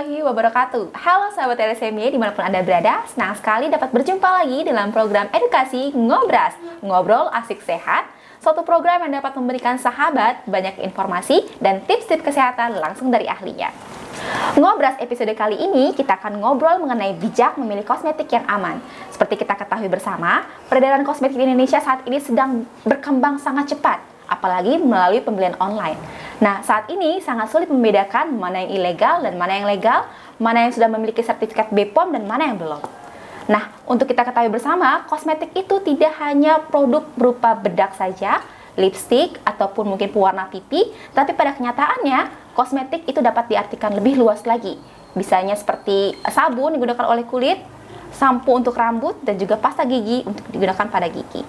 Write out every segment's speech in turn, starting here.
warahmatullahi wabarakatuh. Halo sahabat RSMY dimanapun Anda berada, senang sekali dapat berjumpa lagi dalam program edukasi Ngobras, Ngobrol Asik Sehat, suatu program yang dapat memberikan sahabat banyak informasi dan tips-tips kesehatan langsung dari ahlinya. Ngobras episode kali ini kita akan ngobrol mengenai bijak memilih kosmetik yang aman. Seperti kita ketahui bersama, peredaran kosmetik di Indonesia saat ini sedang berkembang sangat cepat, apalagi melalui pembelian online. Nah, saat ini sangat sulit membedakan mana yang ilegal dan mana yang legal, mana yang sudah memiliki sertifikat BPOM dan mana yang belum. Nah, untuk kita ketahui bersama, kosmetik itu tidak hanya produk berupa bedak saja, lipstik, ataupun mungkin pewarna pipi, tapi pada kenyataannya, kosmetik itu dapat diartikan lebih luas lagi. Misalnya seperti sabun digunakan oleh kulit, sampo untuk rambut, dan juga pasta gigi untuk digunakan pada gigi.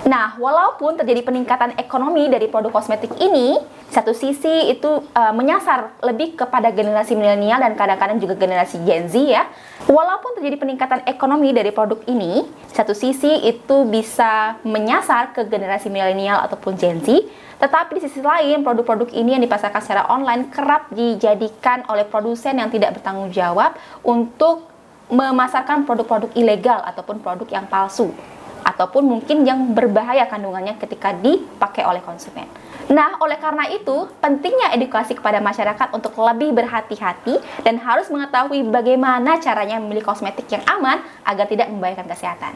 Nah, walaupun terjadi peningkatan ekonomi dari produk kosmetik ini, satu sisi itu menyasar lebih kepada generasi milenial dan kadang-kadang juga generasi Gen Z ya. Walaupun terjadi peningkatan ekonomi dari produk ini, satu sisi itu bisa menyasar ke generasi milenial ataupun Gen Z, tetapi di sisi lain produk-produk ini yang dipasarkan secara online kerap dijadikan oleh produsen yang tidak bertanggung jawab untuk memasarkan produk-produk ilegal ataupun produk yang palsu, ataupun mungkin yang berbahaya kandungannya ketika dipakai oleh konsumen. Nah, oleh karena itu, pentingnya edukasi kepada masyarakat untuk lebih berhati-hati dan harus mengetahui bagaimana caranya memilih kosmetik yang aman agar tidak membahayakan kesehatan.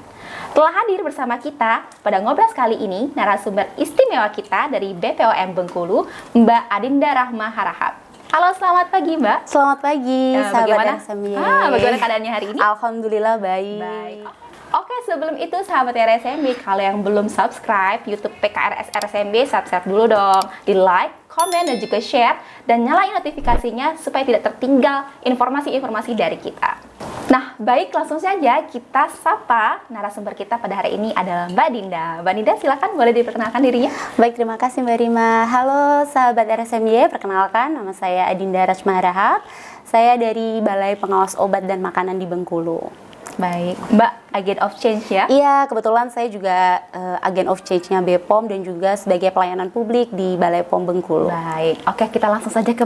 Telah hadir bersama kita pada Ngobras kali ini narasumber istimewa kita dari BPOM Bengkulu, Mbak Adinda Rahma Harahap. Halo, selamat pagi Mbak. Selamat pagi, bagaimana? RSMY. Bagaimana keadaannya hari ini? Alhamdulillah baik. Oke, sebelum itu sahabat RSMY, kalau yang belum subscribe YouTube PKRS RSMY, subscribe dulu dong. Di like, komen, dan juga share, dan nyalain notifikasinya supaya tidak tertinggal informasi-informasi dari kita. Nah, baik, langsung saja kita sapa narasumber kita pada hari ini adalah Mbak Dinda. Mbak Dinda, silakan boleh diperkenalkan dirinya. Baik, terima kasih Mbak Rima. Halo sahabat RSMY, perkenalkan nama saya Adinda Rahma Harahap. Saya dari Balai Pengawas Obat dan Makanan di Bengkulu. Baik, Mbak, Agent of Change ya? Iya, kebetulan saya juga Agent of Change-nya BPOM dan juga sebagai pelayanan publik di Balai POM Bengkulu. Baik, oke, kita langsung saja ke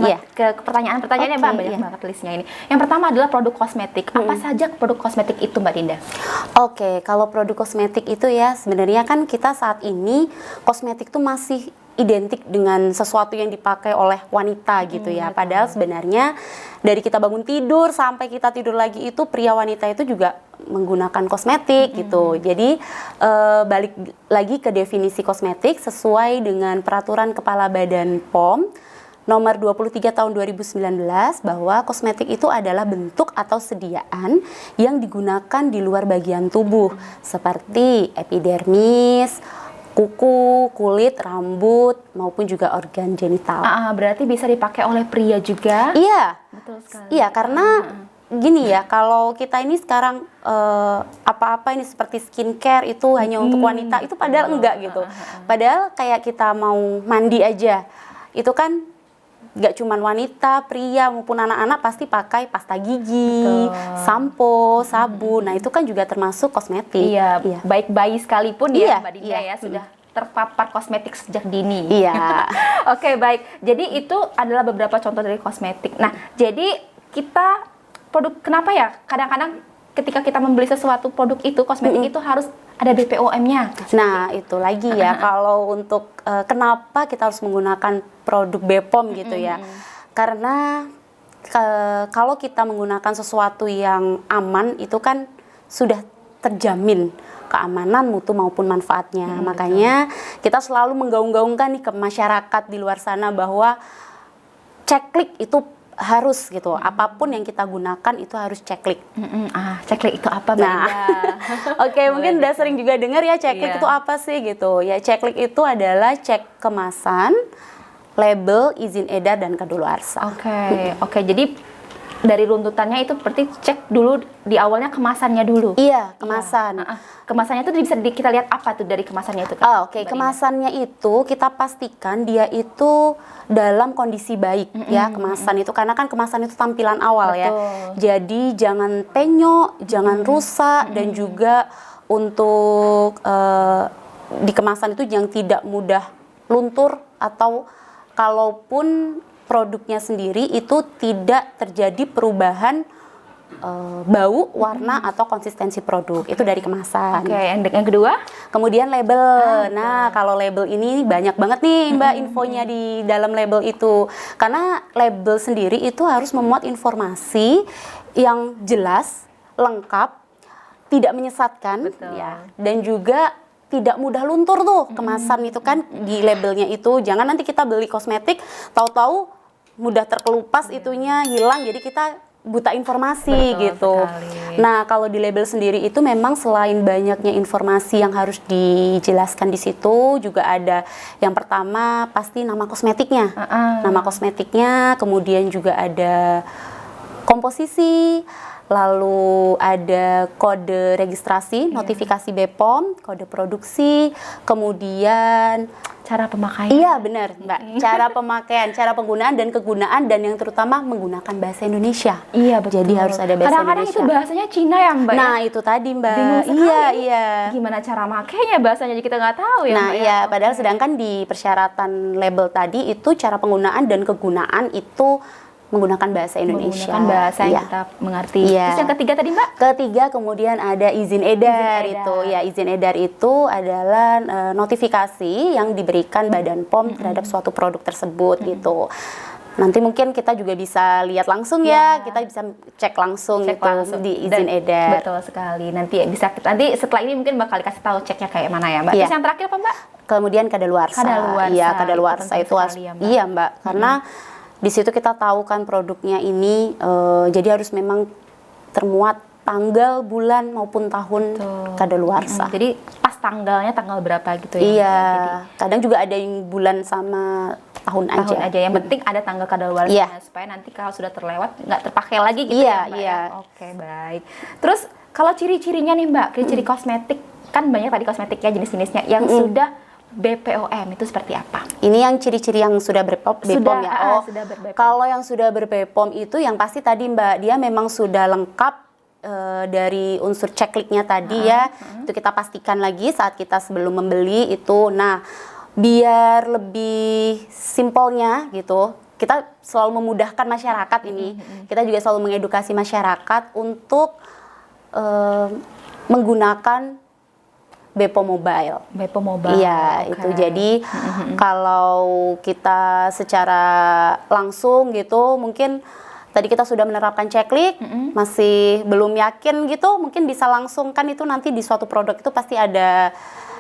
pertanyaan-pertanyaannya, Mbak. Banyak banget listnya ini. Yang pertama adalah produk kosmetik. Apa saja produk kosmetik itu, Mbak Dinda? Oke, kalau produk kosmetik itu ya sebenarnya kan kita saat ini kosmetik itu masih identik dengan sesuatu yang dipakai oleh wanita gitu ya. Padahal sebenarnya dari kita bangun tidur sampai kita tidur lagi itu pria wanita itu juga menggunakan kosmetik gitu. Jadi balik lagi ke definisi kosmetik sesuai dengan peraturan Kepala Badan POM nomor 23 tahun 2019 bahwa kosmetik itu adalah bentuk atau sediaan yang digunakan di luar bagian tubuh seperti epidermis, kuku, kulit, rambut, maupun juga organ genital. Berarti bisa dipakai oleh pria juga? Iya, betul sekali. Iya, karena gini ya, kalau kita ini sekarang apa-apa ini seperti skincare itu hanya untuk wanita, itu padahal enggak gitu. Padahal kayak kita mau mandi aja, itu kan nggak cuman wanita, pria maupun anak-anak pasti pakai pasta gigi, sampo, sabun. Nah itu kan juga termasuk kosmetik. Iya. Baik bayi sekalipun ya, Mbak Dinda ya sudah terpapar kosmetik sejak dini. Iya. Oke, baik. Jadi itu adalah beberapa contoh dari kosmetik. Nah, jadi kita kenapa ya kadang-kadang ketika kita membeli sesuatu produk itu kosmetik itu harus ada BPOM-nya. Nah, itu lagi ya. Kalau untuk kenapa kita harus menggunakan produk BPOM gitu ya. Karena kalau kita menggunakan sesuatu yang aman itu kan sudah terjamin keamanan mutu maupun manfaatnya. Makanya kita selalu menggaung-gaungkan nih ke masyarakat di luar sana bahwa ceklik itu harus gitu, apapun yang kita gunakan itu harus ceklik. Ceklik itu apa, Mbak Dinda? Oke, mungkin udah sering juga dengar ya ceklik itu apa sih gitu. Ya, ceklik itu adalah cek kemasan, label, izin edar, dan kadaluarsa. Oke, jadi dari runtutannya itu berarti cek dulu di awalnya kemasannya dulu. Iya, kemasan. Kemasannya itu bisa kita lihat apa tuh dari kemasannya itu? Kemasannya itu kita pastikan dia itu dalam kondisi baik ya kemasan itu, karena kan kemasan itu tampilan awal ya. Jadi jangan penyok, jangan rusak, dan juga untuk di kemasan itu yang tidak mudah luntur, atau kalaupun produknya sendiri itu tidak terjadi perubahan bau, warna atau konsistensi produk. Itu dari kemasan. Oke, yang kedua? Kemudian label. Nah, kalau label ini banyak banget nih Mbak infonya di dalam label itu. Karena label sendiri itu harus memuat informasi yang jelas, lengkap, tidak menyesatkan, Betul. ya, dan juga tidak mudah luntur tuh kemasan itu kan di labelnya itu. Jangan nanti kita beli kosmetik, tahu-tahu mudah terkelupas itunya hilang, jadi kita buta informasi. Betul gitu. sekali. Nah, kalau di label sendiri itu memang selain banyaknya informasi yang harus dijelaskan di situ, juga ada yang pertama pasti nama kosmetiknya. Nama kosmetiknya, kemudian juga ada komposisi, lalu ada kode registrasi, notifikasi BPOM, kode produksi, kemudian Cara pemakaian. iya benar Mbak, cara pemakaian, cara penggunaan dan kegunaan, dan yang terutama menggunakan bahasa Indonesia. Iya, betul. Jadi harus ada bahasa Kadang-kadang Indonesia. itu bahasanya Cina ya Mbak? Nah itu tadi Mbak. Bingung sekali. Iya. Gimana cara makainya bahasanya kita nggak tahu ya Nah Mbak? iya, padahal sedangkan di persyaratan label tadi itu cara penggunaan dan kegunaan itu menggunakan bahasa Indonesia. Menggunakan bahasa yang Iya. kita mengerti. Iya. Terus yang ketiga tadi Mbak? Ketiga kemudian ada izin edar, Izin edar. itu. Ya, izin edar itu adalah notifikasi yang diberikan Badan POM terhadap suatu produk tersebut gitu. Nanti mungkin kita juga bisa lihat langsung ya, kita bisa cek langsung Cek gitu langsung di izin Dan- edar. Betul sekali. Nanti bisa nanti setelah ini mungkin bakal dikasih tahu ceknya kayak mana ya Mbak. Iya. Terus yang terakhir apa Mbak? Kemudian kadaluarsa. Kadaluarsa, Iya, itu kadaluarsa penting itu sekali ya, Mbak. iya, Mbak. Karena di situ kita tahu kan produknya ini jadi harus memang termuat tanggal, bulan maupun tahun kadaluarsa. Jadi pas tanggalnya tanggal berapa gitu ya? Iya, Mbak? Jadi kadang juga ada yang bulan sama tahun tahun aja. Yang penting ada tanggal kadaluarsa Iya. supaya nanti kalau sudah terlewat nggak terpakai lagi gitu Iya, ya Mbak. iya. Ya? Oke, baik. Terus kalau ciri-cirinya nih Mbak, ciri-ciri kosmetik kan banyak tadi kosmetik ya jenis-jenisnya yang sudah BPOM itu seperti apa? Ini yang ciri-ciri yang sudah BPOM Sudah, ya. sudah ber-BPOM. Kalau yang sudah ber-BPOM itu yang pasti tadi Mbak, dia memang sudah lengkap dari unsur checklistnya tadi ya. Itu kita pastikan lagi saat kita sebelum membeli itu. Nah, biar lebih simpelnya gitu, kita selalu memudahkan masyarakat ini. Kita juga selalu mengedukasi masyarakat untuk menggunakan BPOM Mobile. BPOM Mobile. Iya, Oke. itu jadi kalau kita secara langsung gitu mungkin tadi kita sudah menerapkan checklist, masih belum yakin gitu, mungkin bisa langsung kan itu nanti di suatu produk itu pasti ada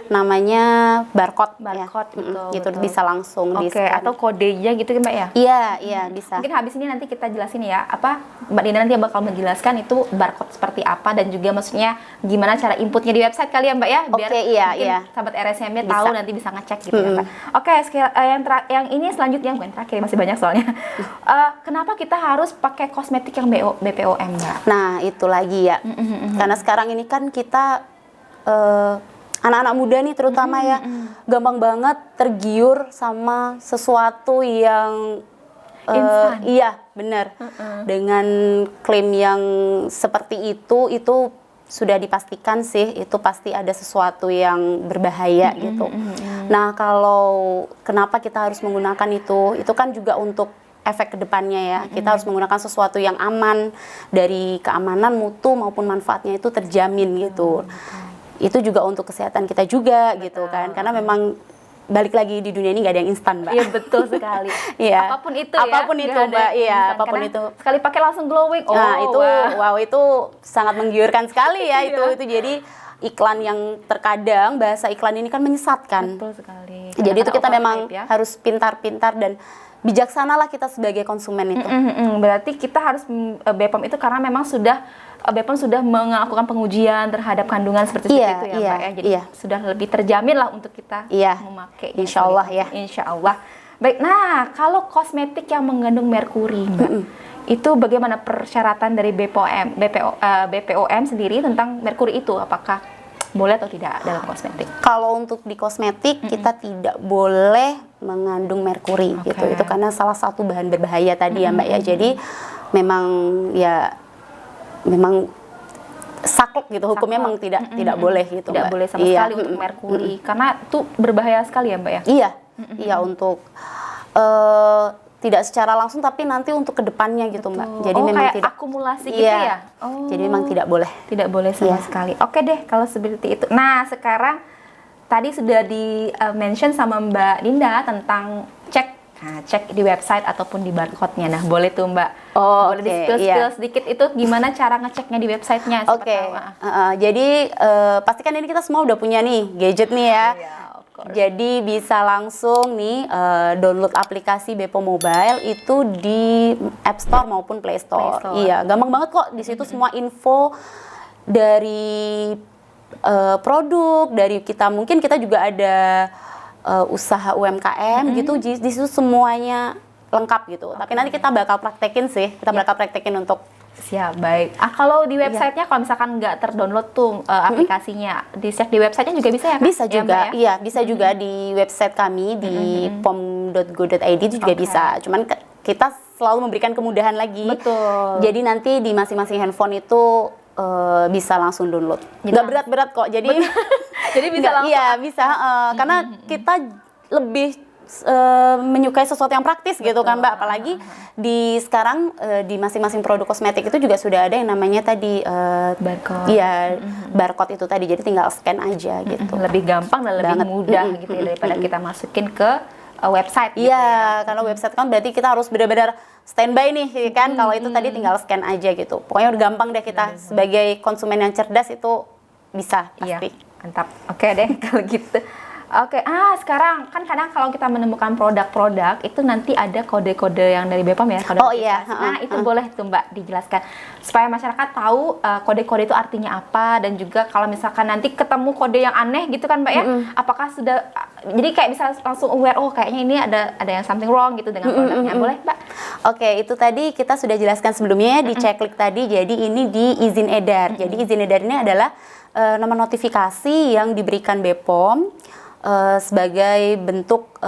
namanya barcode ya. Gitu betul. bisa langsung Oke, di-scan. atau kodenya gitu Mbak ya? Iya, iya bisa. Mungkin habis ini nanti kita jelasin ya, apa Mbak Dina nanti bakal menjelaskan itu barcode seperti apa dan juga maksudnya gimana cara inputnya di website kali ya Mbak ya, biar Oke, iya, mungkin iya. sahabat RSM-nya Bisa. tahu nanti bisa ngecek gitu ya Mbak. Oke, yang ini selanjutnya bukan terakhir masih banyak soalnya. Kenapa kita harus pakai kosmetik yang BPOM Mbak? Nah, itu lagi ya. Karena sekarang ini kan kita anak-anak muda nih terutama ya gampang banget tergiur sama sesuatu yang Instan. iya, benar. Dengan klaim yang seperti itu sudah dipastikan sih itu pasti ada sesuatu yang berbahaya gitu. Nah, kalau kenapa kita harus menggunakan itu kan juga untuk efek kedepannya ya. Kita harus menggunakan sesuatu yang aman, dari keamanan, mutu maupun manfaatnya itu terjamin gitu. Itu juga untuk kesehatan kita juga gitu kan, karena memang balik lagi di dunia ini nggak ada yang instan Mbak. Iya betul sekali. Iya. Apapun itu Apapun ya. itu, nggak ada Mbak. yang Iya, instan. apapun Karena itu. sekali pakai langsung glowing. Oh, Nah itu wah. itu sangat menggiurkan sekali ya Iya. itu jadi iklan yang terkadang bahasa iklan ini kan menyesatkan. Betul sekali. Jadi itu kita Kadang-kadang memang overhype ya. harus pintar-pintar dan bijaksanalah kita sebagai konsumen itu. Berarti kita harus BPOM itu karena memang BPOM sudah melakukan pengujian terhadap kandungan seperti Iya, itu ya iya, Mbak ya. Jadi iya. sudah lebih terjamin lah untuk kita Iya, memakai. insya Allah ya. Insya Allah. Baik, nah kalau kosmetik yang mengandung merkuri Mbak, itu bagaimana persyaratan dari BPOM sendiri tentang merkuri itu? Apakah boleh atau tidak dalam kosmetik? Kalau untuk di kosmetik kita tidak boleh mengandung merkuri gitu. Oke. Itu karena salah satu bahan berbahaya tadi ya Mbak ya. Jadi memang saklek gitu hukumnya memang tidak boleh gitu Tidak Mbak. boleh sama Iya. sekali untuk merkuri karena itu berbahaya sekali ya Mbak ya. Iya. Iya untuk tidak secara langsung, tapi nanti untuk kedepannya gitu Mbak. Jadi memang kayak tidak akumulasi gitu iya, ya. jadi memang tidak boleh. Tidak boleh sama Iya. sekali. Oke deh kalau seperti itu. Nah sekarang tadi sudah di mention sama Mbak Dinda tentang cek di website ataupun di barcode-nya. Nah boleh tuh Mbak. Oh, Boleh oke, di-spill iya. sedikit itu gimana cara ngeceknya di websitenya? Siapa Oke, tahu. jadi pastikan ini kita semua udah punya nih gadget nih ya. Iya, of course. Jadi bisa langsung nih download aplikasi Bepom Mobile itu di App Store maupun Play Store. Play Store. Iya, gampang banget kok. Di situ semua info dari produk, dari kita, mungkin kita juga ada usaha UMKM gitu. Di situ semuanya lengkap gitu. Tapi nanti kita bakal praktekin sih. Kita bakal praktekin untuk Siap, baik. Kalau di websitenya kalau misalkan nggak terdownload tuh aplikasinya, di-cek di websitenya juga bisa ya Kak? bisa Ya, juga, Mbak, ya? iya bisa juga di website kami di pom.go.id itu juga Oke. bisa. Cuman kita selalu memberikan kemudahan lagi. Betul. Jadi nanti di masing-masing handphone itu bisa langsung download. Nggak berat-berat kok. Jadi Jadi bisa langsung. Iya bisa, karena kita lebih menyukai sesuatu yang praktis gitu kan Mbak. Apalagi di sekarang di masing-masing produk kosmetik itu juga sudah ada yang namanya tadi Barcode. iya barcode itu tadi. Jadi tinggal scan aja gitu. Lebih gampang dan lebih Banget. mudah gitu ya daripada kita masukin ke website gitu Iya, kalau website kan berarti kita harus benar-benar standby nih kan. Kalau itu tadi tinggal scan aja gitu. Pokoknya udah gampang deh kita sebagai konsumen yang cerdas itu bisa Iya, pasti. mantap. Oke deh kalau gitu. Oke, sekarang kan kadang kalau kita menemukan produk-produk itu nanti ada kode-kode yang dari Bepom ya, kode Oh, iya, notifikasi. Nah, itu boleh tuh Mbak dijelaskan supaya masyarakat tahu kode-kode itu artinya apa, dan juga kalau misalkan nanti ketemu kode yang aneh gitu kan Mbak ya, apakah sudah jadi kayak bisa langsung aware, oh kayaknya ini ada yang something wrong gitu dengan produknya. Boleh Mbak? Oke, itu tadi kita sudah jelaskan sebelumnya di checklist tadi. Jadi ini di izin edar. Jadi izin edar ini adalah nomor notifikasi yang diberikan Bepom sebagai bentuk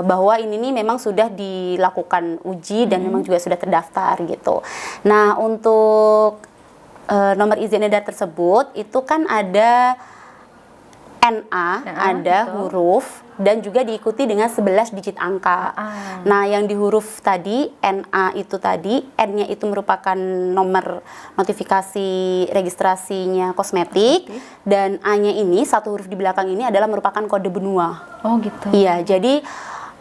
bahwa ini nih memang sudah dilakukan uji dan memang juga sudah terdaftar gitu. Nah, untuk nomor izin edar tersebut itu kan ada NA, ada betul. huruf, dan juga diikuti dengan 11 digit angka. Nah, yang di huruf tadi, NA itu tadi, N-nya itu merupakan nomor notifikasi registrasinya kosmetik, dan A-nya ini, satu huruf di belakang ini adalah merupakan kode benua. Oh gitu. Iya, jadi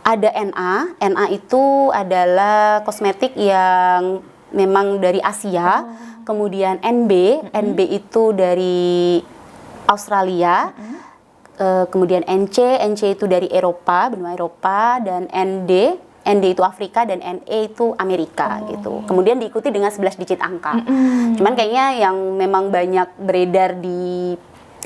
ada NA itu adalah kosmetik yang memang dari Asia, kemudian NB itu dari Australia, kemudian NC itu dari Eropa, benua Eropa, dan ND itu Afrika, dan NE itu Amerika gitu. Kemudian diikuti dengan 11 digit angka. Cuman kayaknya yang memang banyak beredar di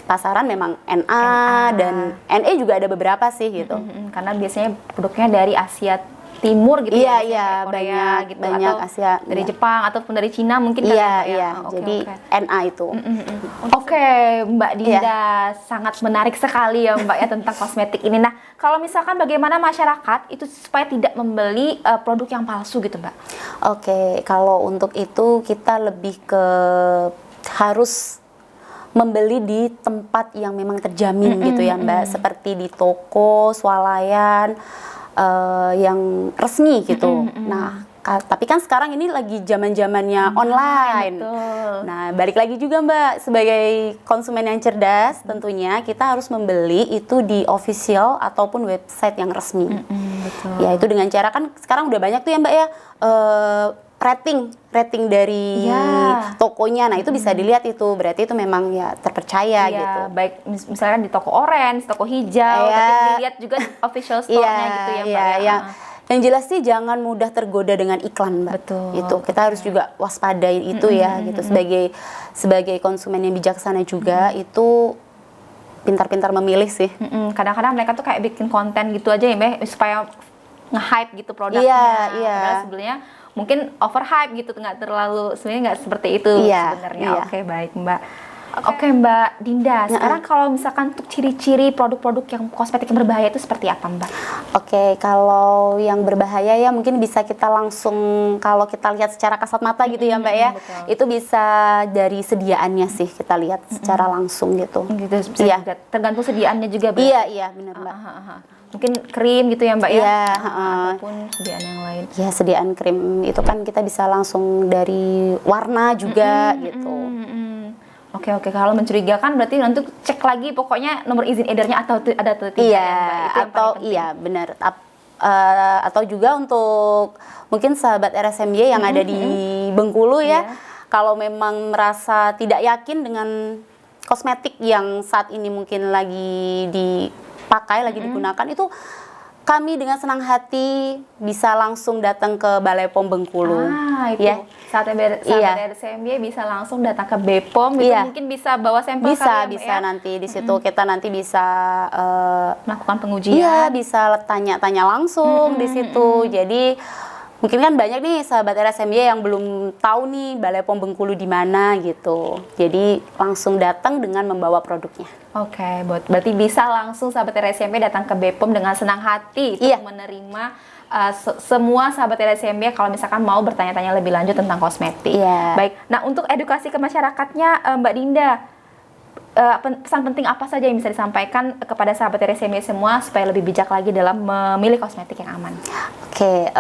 pasaran memang NA dan NE juga ada beberapa sih gitu. Karena biasanya produknya dari Asia Timur gitu Iya, ya, iya, kayak Korea banyak, gitu, banyak atau Asia, dari iya. Jepang ataupun dari Cina mungkin kan Iya, ya, Mbak, ya? iya. Oke, Jadi oke. NA itu. Oke, Mbak Dinda, sangat menarik sekali ya Mbak ya tentang kosmetik ini. Nah, kalau misalkan bagaimana masyarakat itu supaya tidak membeli produk yang palsu gitu Mbak? Oke, kalau untuk itu kita lebih ke harus membeli di tempat yang memang terjamin gitu ya Mbak, seperti di toko, swalayan yang resmi gitu. Nah, tapi kan sekarang ini lagi zaman-zamannya online. Betul. Nah, balik lagi juga Mbak, sebagai konsumen yang cerdas tentunya kita harus membeli itu di official ataupun website yang resmi. Betul. Ya, itu dengan cara kan sekarang udah banyak tuh ya Mbak ya, rating dari Iya. tokonya. Nah, itu bisa dilihat itu, berarti itu memang ya terpercaya Iya, gitu. baik misalkan di toko orange, toko hijau, Iya. tapi dilihat juga di official store-nya gitu ya Mbak ya. iya. Yang jelas sih jangan mudah tergoda dengan iklan Mbak. Betul. Itu kita harus juga waspadai itu ya gitu. Sebagai konsumen yang bijaksana juga itu pintar-pintar memilih sih. Kadang-kadang mereka tuh kayak bikin konten gitu aja ya Mbak, supaya nge-hype gitu produknya. Iya, iya. Padahal sebenarnya mungkin overhype gitu, nggak terlalu, sebenarnya nggak seperti itu Iya, sebenarnya. iya. Oke, baik Mbak. Oke Mbak Dinda, sekarang kalau misalkan untuk ciri-ciri produk-produk yang kosmetik yang berbahaya itu seperti apa Mbak? Oke, kalau yang berbahaya ya mungkin bisa kita langsung, kalau kita lihat secara kasat mata gitu ya Mbak ya, betul. itu bisa dari sediaannya sih kita lihat secara langsung gitu. Gitu, bisa Iya. juga tergantung sediaannya juga Mbak. Iya, benar Mbak. mungkin krim gitu ya Mbak ya? Iya, Ataupun sediaan yang lain. ya sediaan krim itu kan kita bisa langsung dari warna juga gitu. Oke, kalau mencurigakan berarti nanti cek lagi pokoknya nomor izin edarnya ada atau tidak Iya, ya Mbak? Itu yang atau paling penting. iya benar. Atau juga untuk mungkin sahabat RSMY yang ada di Bengkulu ya, Iya. kalau memang merasa tidak yakin dengan kosmetik yang saat ini mungkin lagi dipakai, lagi digunakan, itu kami dengan senang hati bisa langsung datang ke Balai POM Bengkulu. Itu Ya. sahabat Iya. RSMY bisa langsung datang ke BPOM gitu, Iya. mungkin bisa bawa sampel kali ya, Mbak Bisa ya? nanti di situ kita nanti bisa Melakukan pengujian. iya, bisa tanya-tanya langsung di situ. Jadi mungkin kan banyak nih sahabat RSMY yang belum tahu nih Balai POM Bengkulu di mana gitu. Jadi langsung datang dengan membawa produknya. Oke, berarti bisa langsung sahabat RSMY datang ke BPOM dengan senang hati untuk Iya. menerima semua sahabat RSMY kalau misalkan mau bertanya-tanya lebih lanjut tentang kosmetik. Iya. Baik, nah untuk edukasi ke masyarakatnya Mbak Dinda, pesan penting apa saja yang bisa disampaikan kepada sahabat RSMY semua supaya lebih bijak lagi dalam memilih kosmetik yang aman? Oke,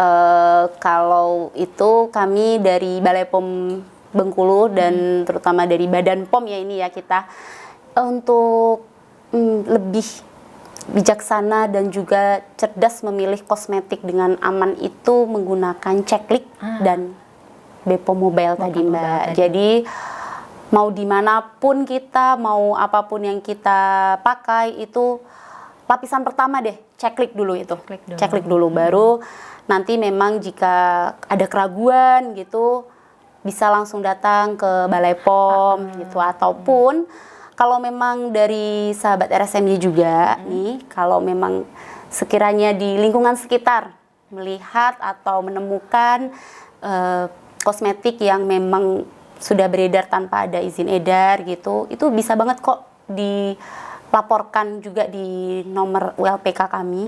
kalau itu kami dari Balai POM Bengkulu dan terutama dari Badan POM ya ini ya kita untuk lebih bijaksana dan juga cerdas memilih kosmetik dengan aman itu menggunakan ceklik dan BPOM Mobile tadi Mobile Mbak. tadi. Jadi mau dimanapun kita, mau apapun yang kita pakai itu lapisan pertama deh, ceklik dulu itu. Ceklik dulu, baru nanti memang jika ada keraguan gitu bisa langsung datang ke Balai POM gitu, ataupun kalau memang dari sahabat RSMY juga nih, kalau memang sekiranya di lingkungan sekitar melihat atau menemukan kosmetik yang memang sudah beredar tanpa ada izin edar gitu, itu bisa banget kok dilaporkan juga di nomor WLPK kami.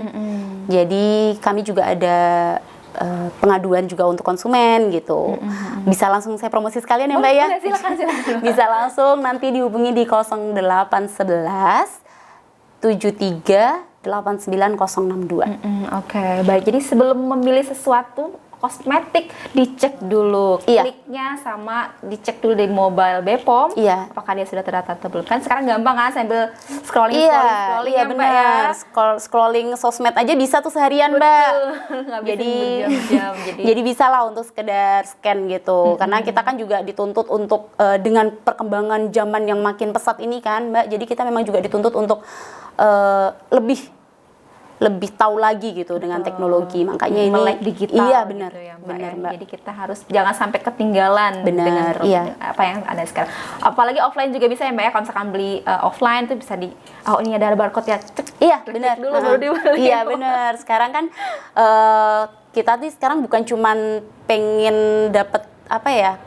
Jadi kami juga ada pengaduan juga untuk konsumen gitu. Bisa langsung saya promosi sekalian ya Mbak ya? Boleh, silakan. Bisa langsung nanti dihubungi di 0811 73 89062. Oke, baik. Jadi sebelum memilih sesuatu kosmetik dicek dulu Iya. kliknya, sama dicek dulu di mobile BPOM Iya. apakah dia sudah terdaftar atau belum. Kan sekarang gampang kan sambil scrolling Iya, ya Mbak ya. benar. Scrolling sosmed aja bisa tuh seharian Mbak. Betul. Ngabisin Jadi, berjam-jam, jadi bisa lah untuk sekedar scan gitu. Karena kita kan juga dituntut untuk dengan perkembangan zaman yang makin pesat ini kan Mbak. Jadi kita memang juga dituntut untuk lebih tahu lagi gitu dengan teknologi. Makanya ini melek digital iya benar. gitu ya, Mbak, Benar ya. Mbak. Jadi kita harus jangan sampai ketinggalan Benar, dengan iya. apa yang ada sekarang. Apalagi offline juga bisa ya Mbak ya, kalau misalkan beli offline tuh bisa ini ada barcode ya, cek. Iya, Klik benar. dulu baru dibeli. Iya, benar. Sekarang kan kita tuh sekarang bukan cuman pengen dapat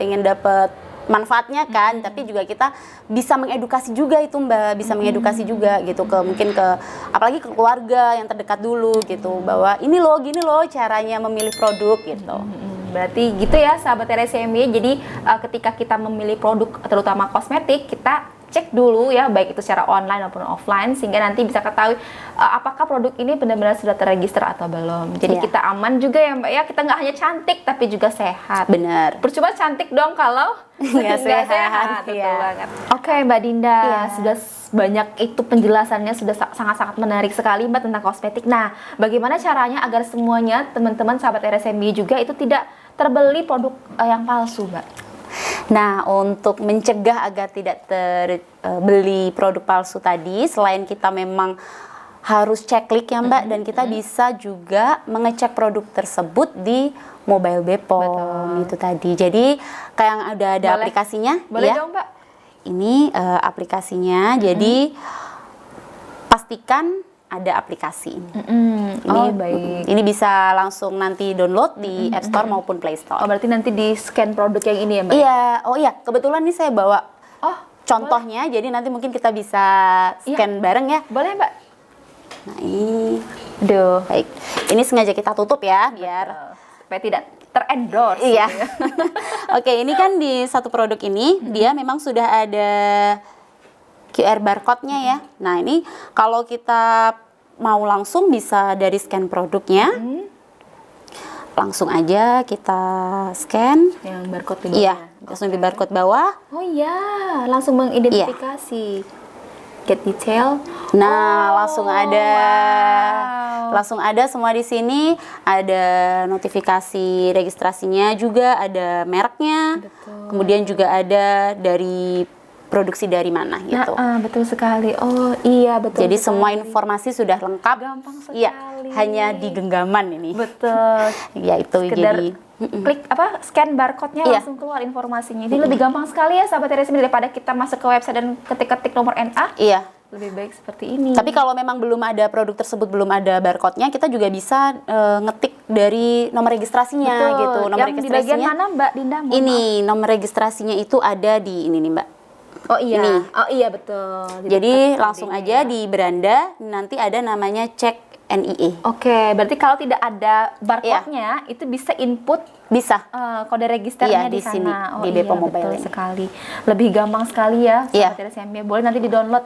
pengen dapat manfaatnya kan, tapi juga kita bisa mengedukasi juga itu Mbak, bisa mengedukasi juga gitu mungkin ke apalagi ke keluarga yang terdekat dulu gitu, bahwa ini loh gini loh caranya memilih produk gitu. Berarti gitu ya sahabat RSMY. Jadi ketika kita memilih produk terutama kosmetik, kita cek dulu ya, baik itu secara online maupun offline, sehingga nanti bisa ketahui apakah produk ini benar-benar sudah terregister atau belum. Jadi Iya. kita aman juga ya Mbak ya, kita nggak hanya cantik tapi juga sehat. Benar. Percuma cantik dong kalau Nggak sehat, betul iya. banget. Oke Mbak Dinda, Iya. sudah banyak itu penjelasannya, sudah sangat-sangat menarik sekali Mbak tentang kosmetik. Nah, bagaimana caranya agar semuanya teman-teman sahabat RSMY juga itu tidak terbeli produk yang palsu Mbak? Nah, untuk mencegah agar tidak terbeli produk palsu tadi, selain kita memang harus ceklik ya Mbak, dan kita bisa juga mengecek produk tersebut di mobile BPOM itu tadi. Jadi kayak yang ada Boleh. aplikasinya, Boleh ya. dong Mbak? Ini aplikasinya. Jadi pastikan ada aplikasi ini. Oh baik. Ini bisa langsung nanti download di App Store maupun Play Store. Oh berarti nanti di scan produk yang ini ya Mbak? Iya, oh iya, kebetulan nih saya bawa Oh contohnya, jadi nanti mungkin kita bisa scan bareng ya. boleh Mbak? Nah ini, Aduh. baik, ini sengaja kita tutup ya, biar. Supaya tidak terendorse. Iya. gitu ya. Oke, ini kan di satu produk ini dia memang sudah ada QR barcode-nya ya. Nah ini kalau kita mau langsung bisa dari scan produknya. Langsung aja kita scan. Yang barcode di bawah. Iya, langsung di barcode bawah. Oh iya, langsung mengidentifikasi. Get detail. Nah, langsung ada. Wow. Langsung ada semua di sini. Ada notifikasi registrasinya juga, ada mereknya. Betul. Kemudian juga ada dari produksi dari mana gitu. Nah, betul sekali. Oh iya, betul. Jadi sekali. semua informasi sudah lengkap. Gampang Iya, sekali. hanya di genggaman ini. Betul. Ya itu Sekedar jadi klik scan barcode-nya Iya. langsung keluar informasinya. Jadi lebih gampang sekali ya sahabat RSMI daripada kita masuk ke website dan ketik-ketik nomor NA. iya. Lebih baik seperti ini. Tapi kalau memang belum ada produk tersebut, belum ada barcode-nya, kita juga bisa ngetik dari nomor registrasinya betul. gitu. Nomor Yang di bagian registrasinya mana Mbak Dinda? Mohon ini nomor registrasinya itu ada di ini nih Mbak. maaf. Oh iya. ini. Oh iya betul. Jadi dekat langsung kodenya aja ya. di beranda nanti ada namanya cek NIE. Oke, berarti kalau tidak ada barcode-nya itu bisa input Bisa. kode registernya Iya, di di sini, sana. Oh di iya, Bepom Mobile betul ini. sekali. Lebih gampang sekali ya, Iya. sahabat RSMI. Boleh nanti di-download.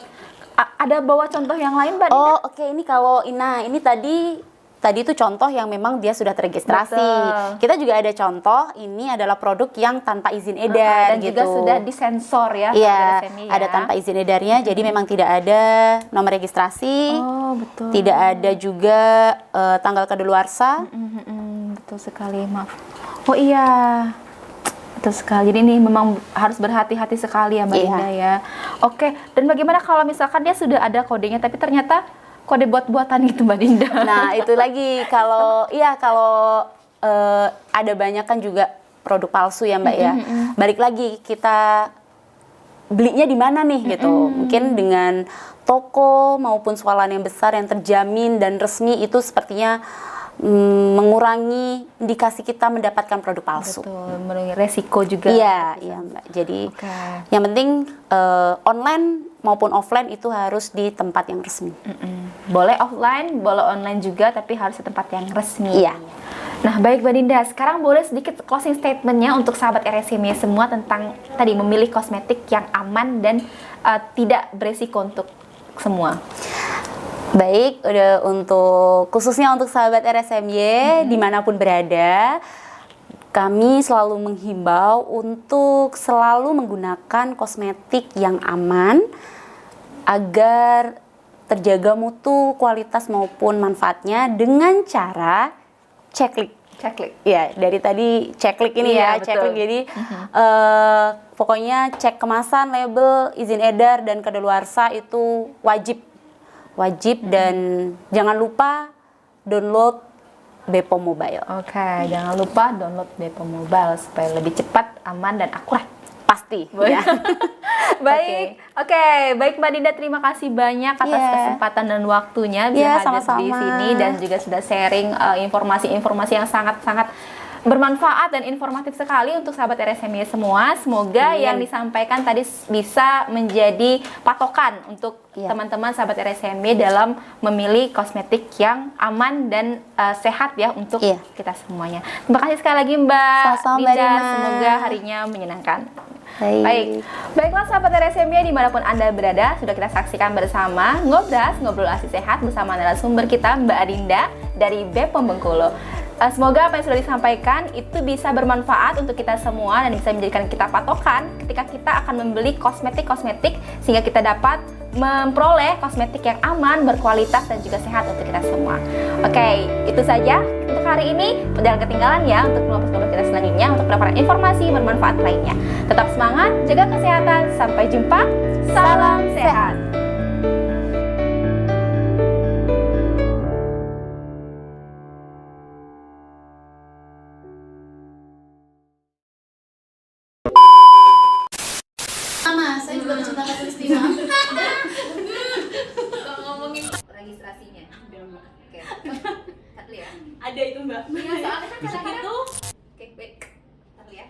Ada bawa contoh yang lain, Mbak Dinda? Oh, oke, ini kalau ini tadi itu contoh yang memang dia sudah terregistrasi. Betul. Kita juga ada contoh, ini adalah produk yang tanpa izin edar Dan gitu. juga sudah disensor ya, Iya, sahabat RSMI ya. ada tanpa izin edarnya, jadi memang tidak ada nomor registrasi, Oh, betul. tidak ada juga tanggal kadaluarsa. Betul sekali, maaf. Oh iya, betul sekali. Jadi ini memang harus berhati-hati sekali ya Mbak Iya. Dinda ya. Oke, dan bagaimana kalau misalkan dia sudah ada kodenya, tapi ternyata kode buat-buatan itu Mbak Dinda? Nah, itu lagi kalau ada banyak kan juga produk palsu ya Mbak ya. Balik lagi kita belinya di mana nih gitu. Mungkin dengan toko maupun swalayan yang besar yang terjamin dan resmi itu sepertinya mengurangi indikasi kita mendapatkan produk palsu. Betul, mengurangi resiko juga. Iya, iya Mbak. Jadi Oke. yang penting online maupun offline itu harus di tempat yang resmi. Boleh offline, boleh online juga, tapi harus di tempat yang resmi. Iya. Nah, baik Mbak Dinda, sekarang boleh sedikit closing statement-nya untuk sahabat RSMI semua tentang tadi memilih kosmetik yang aman dan tidak beresiko untuk semua. Baik, udah khususnya untuk sahabat RSMY dimanapun berada, kami selalu menghimbau untuk selalu menggunakan kosmetik yang aman agar terjaga mutu, kualitas maupun manfaatnya dengan cara ceklik. Ceklik. Ya, dari tadi ceklik ini Iya, ya, betul. ceklik. Jadi pokoknya cek kemasan, label, izin edar dan kadaluarsa itu wajib dan jangan lupa download Bepom Mobile. Oke, jangan lupa download Bepom Mobile supaya lebih cepat, aman, dan akurat. Pasti. Baik. Ya. Baik, oke, baik Mbak Dinda, terima kasih banyak atas Iya. kesempatan dan waktunya Iya, bisa hadir di sama-sama. sini dan juga sudah sharing informasi-informasi yang sangat-sangat bermanfaat dan informatif sekali untuk sahabat RSMI semua. Semoga yang disampaikan tadi bisa menjadi patokan untuk teman-teman sahabat RSMI dalam memilih kosmetik yang aman dan sehat ya untuk kita semuanya. Terima kasih sekali lagi Mbak Sama-sama, Mbak Dinda. Rina. Semoga harinya menyenangkan. Baik. Baiklah sahabat RSMI dimanapun Anda berada, sudah kita saksikan bersama Ngobras, Ngobrol Asli Sehat bersama narasumber kita Mbak Adinda dari Bepom Bengkulu. Semoga apa yang sudah disampaikan itu bisa bermanfaat untuk kita semua dan bisa menjadikan kita patokan ketika kita akan membeli kosmetik-kosmetik sehingga kita dapat memperoleh kosmetik yang aman, berkualitas dan juga sehat untuk kita semua. Oke, itu saja untuk hari ini. Jangan ketinggalan ya untuk ngobrol-ngobrol kita selanjutnya untuk mendapatkan informasi bermanfaat lainnya. Tetap semangat, jaga kesehatan, sampai jumpa. Salam sehat. Sama, saya juga mencinta Katulistiwa. Ngomongin registrasinya. Oke. Satu ya. Ada itu Mbak. Iya, soalnya kan kadang-kadang itu. Oke, baik. Satu ya.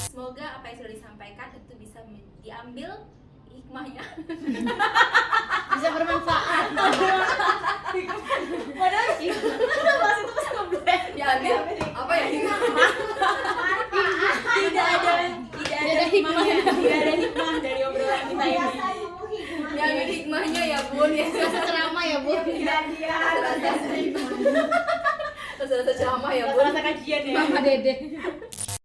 Semoga apa yang sudah disampaikan itu bisa diambil hikmahnya. Bisa bermanfaat. Padahal itu pas ngeblend. Diambil apa ya? Tidak ada hikmahnya. Tidak ada hikmah dari obrolan kita ini. Diambil hikmahnya ya, Bun. ya. Rasa ceramah ya, Bu. Iya. Rasa ceramah ya, Bu. Rasa kajian ya. Mama Dede.